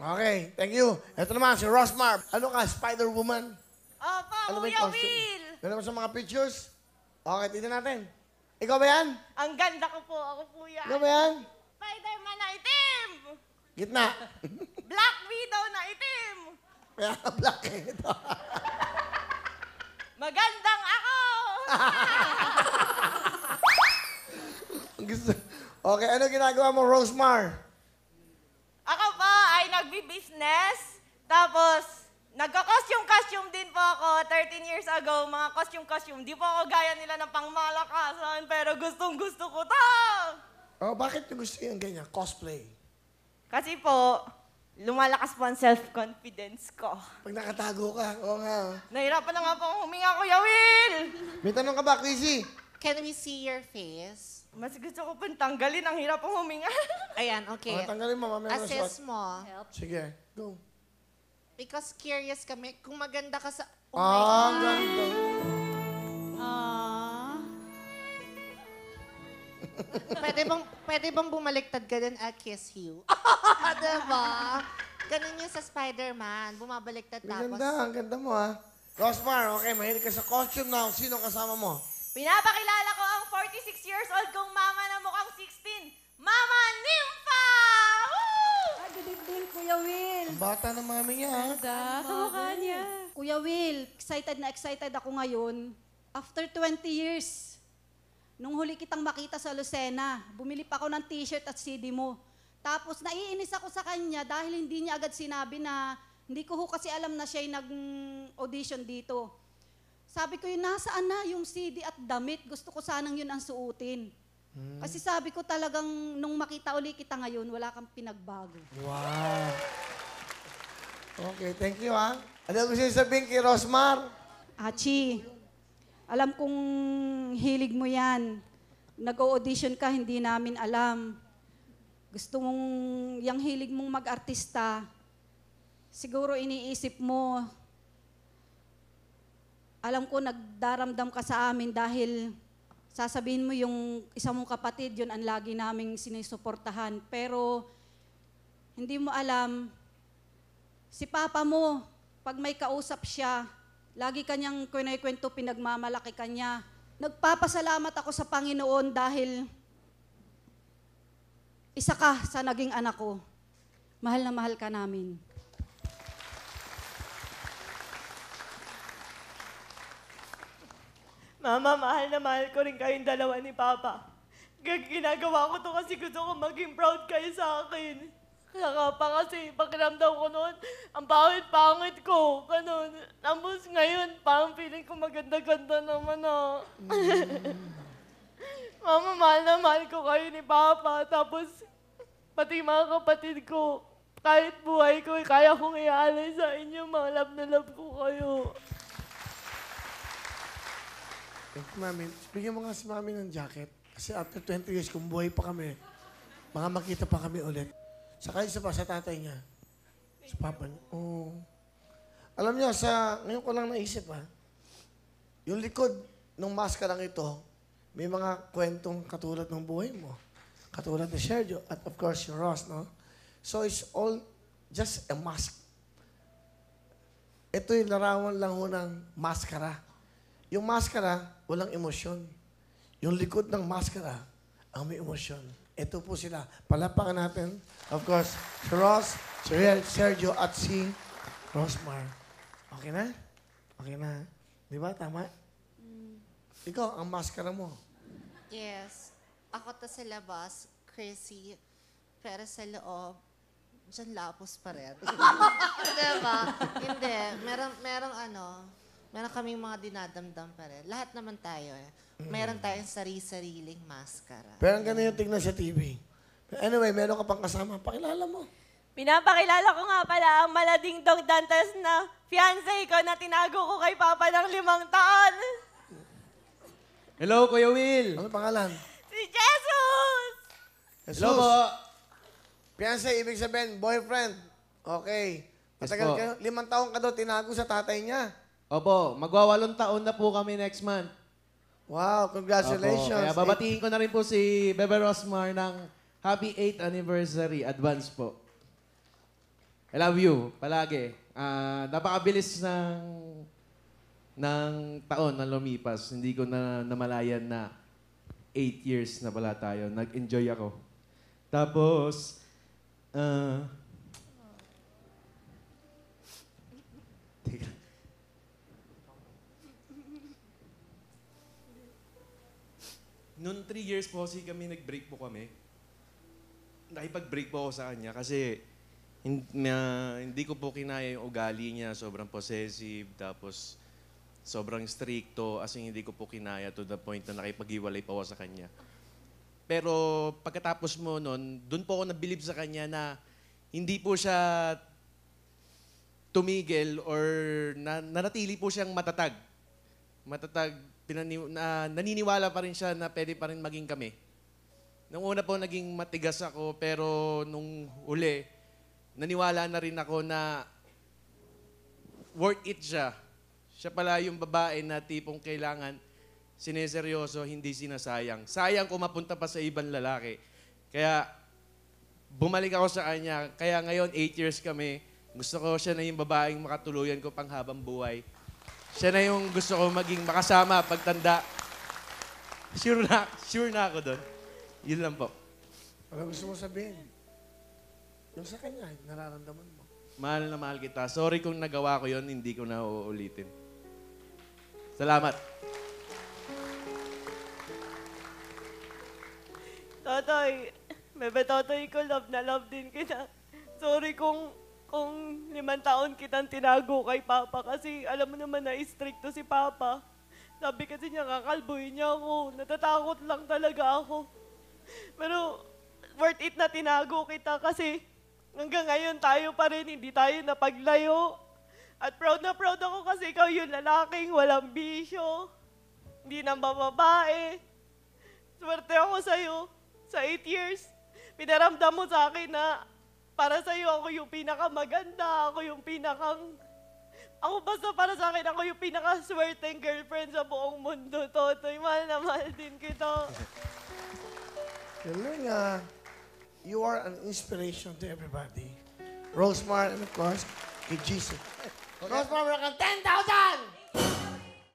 Okay, thank you. Ito naman, si Rosmar. Ano ka, Spider-Woman? Opo, Ano ba yung Kuya costume? Will. Ganun ba sa mga pictures? Okay, tignan natin. Ikaw ba yan? Ang ganda ko po. Ako po yan. Ikaw ba yan? Spider-Man na itim. Gitna. Black Widow na itim. Kaya black ito. Magandang ako. Gusto. Okay, ano ginagawa mo, Rosmar? Ako po ay nagbi-business. Tapos, nagka-costume din po ako 13 years ago. Mga costume. Di po ako gaya nila ng pangmalakasan, pero gustong-gusto ko to. Oh, bakit nyo gusto yung ganyan? Cosplay. Kasi po, lumalakas po ang self-confidence ko. Pag nakatago ka, oo nga. Nahirapan na nga po akong huminga, Kuya Will. May tanong ka ba, Chrissy? Can we see your face? Mas gusto ko pong tanggalin. Ang hirap pong huminga. Ayan, okay. Okay. Tanggalin mo, mamaya mo Assess suot. mo. Sige, go. Because curious kami, kung maganda ka sa... Ang ganda. Pwede bang bumaliktad ka din, I'll kiss you? Diba? Ganun yung sa Spider-Man. Bumabaliktad Ang tapos... ganda, ang ganda mo ha. Rosmar, okay, mahilig ka sa costume now. Sino kasama mo? Pinapakilala ko ang 46 years old kong mama na mukhang 16. Mama Nympha! Woo! Good evening, Kuya Will. Ang bata ng mami niya ha. Kamukha niya. Kuya Will, excited ako ngayon. After 20 years, nung huli kitang makita sa Lucena, bumili pa ako ng t-shirt at CD mo. Tapos naiinis ako sa kanya dahil hindi niya agad sinabi na hindi ko kasi alam na siya'y nag-audition dito. Sabi ko yun, nasaan na yung CD at damit? Gusto ko sanang yun ang suotin. Kasi sabi ko talagang nung makita uli kita ngayon, wala kang pinagbago. Wow. Okay, thank you ha. Ano gusto niyo sabihin kay Rosmar? Achi, alam kong hilig mo yan. Nag-audition ka, hindi namin alam. Gusto mong, yung hilig mong mag-artista, siguro iniisip mo, alam ko nagdaramdam ka sa amin dahil sasabihin mo yung isa mong kapatid, yun ang lagi naming sinusuportahan. Pero hindi mo alam, si Papa mo, pag may kausap siya, lagi kanyang kwento, pinagmamalaki kanya. Nagpapasalamat ako sa Panginoon dahil isa ka sa naging anak ko. Mahal na mahal ka namin. Mama, mahal na mahal ko rin kayong dalawa ni Papa. Ginagawa ko to kasi gusto ko maging proud kayo sa akin. Kaya nga pa kasi pakiramdam ko noon, ang pangit-pangit ko. Ganun. Tapos ngayon, parang feeling ko maganda-ganda naman ah. Mama, mahal na mahal ko kayo ni Papa. Tapos, pati mga kapatid ko, kahit buhay ko, kaya kong iaalay sa inyo. Mga love na love ko kayo. Thank you, mami. Bigyan mo nga si mami ng jacket. Kasi after 20 years, kung buhay pa kami, baka makita pa kami ulit. Saka isa pa sa tatay niya. Sa papa niya. Oh. Alam niyo, ngayon ko lang naisip ha, yung likod ng maskarang ito, may mga kwentong katulad ng buhay mo. Katulad ni Sergio at of course si Ross, no? So it's all just a mask. Ito'y larawan lang ho ng maskara. Yung maskara, walang emosyon. Yung likod ng maskara, ang may emosyon. Ito po sila. Palapakan natin. Of course, si Ross, si Sergio, at si Rosmar. Okay na? Okay na. Di ba? Tama? Ikaw, ang maskara mo. Yes. Ako to sa labas, crazy. Pero sa loob, dyan lapos pa rin. Diba? Hindi. Meron kaming mga dinadamdam pa rin. Lahat naman tayo eh. Meron tayong sariling maskara. Pero ang ganun yung tignan sa TV. Anyway, meron ka pang kasama. Pakilala mo. Pinapakilala ko nga pala ang malading dong dantas na fiancé ko na tinago ko kay Papa ng 5 taon. Hello, Kuya Will. Ano pangalan? Si Jesus! Jesus. Hello po. Fiancé, ibig sabihin, boyfriend. Okay. Matagal po. kayo. 5 taon ka daw tinago sa tatay niya. Opo, magwa-8 taon na po kami next month. Wow, congratulations. Opo, kaya babatiin ko na rin po si Bebe Rosmar ng Happy 8th Anniversary. Advance po. I love you, palagi. Napakabilis ng taon na lumipas. Hindi ko na namalayan na 8 years na pala tayo. Nag-enjoy ako. Tapos, teka. Noon 3 years po kasi nag-break po kami. Nakipag-break po ako sa kanya kasi hindi ko po kinaya yung ugali niya. Sobrang possessive, tapos sobrang stricto. As in, hindi ko po kinaya to the point na nakipag-iwalay pa ako sa kanya. Pero pagkatapos mo noon, doon po ako nabilib sa kanya na hindi po siya tumigil or nanatili po siyang matatag. Matatag, naniniwala pa rin siya na pwede pa rin maging kami. Nung una po naging matigas ako, pero nung uli, naniwala na rin ako na worth it siya. Siya pala yung babae na tipong kailangan sineseryoso, hindi sinasayang. Sayang kung mapunta pa sa ibang lalaki. Kaya bumalik ako sa kanya. Kaya ngayon, 8 years kami. Gusto ko siya na yung babaeng makatuluyan ko pang habang buhay. Siya na yung gusto ko maging makasama pagtanda. Sure na ako doon. Yun lang po. Ano gusto mo sabihin? Yung sa kanya, nararamdaman mo. Mahal na mahal kita. Sorry kung nagawa ko yon, hindi ko na uulitin. Salamat. Totoy, bebe Totoy ko, love na love din kita. Sorry kung 5 taon kitang tinago kay Papa kasi alam mo naman na stricto si Papa. Sabi kasi niya, kakalbuhin niya ako. Natatakot lang talaga ako. Pero worth it na tinago kita kasi hanggang ngayon tayo pa rin, hindi tayo napaglayo. At proud na proud ako kasi ikaw yung lalaking walang bisyo, hindi nang babae. Swerte ako sa'yo. Sa 8 years, pinaramdam mo sa akin na para sa'yo ako yung pinakamaganda, ako basta para sa akin, ako yung pinakaswerteng girlfriend sa buong mundo, Totoy. Mahal na mahal din kita. Galing you are an inspiration to everybody. Rosemar, and of course, kay Jesus. Rosemar, meron kang 10,000!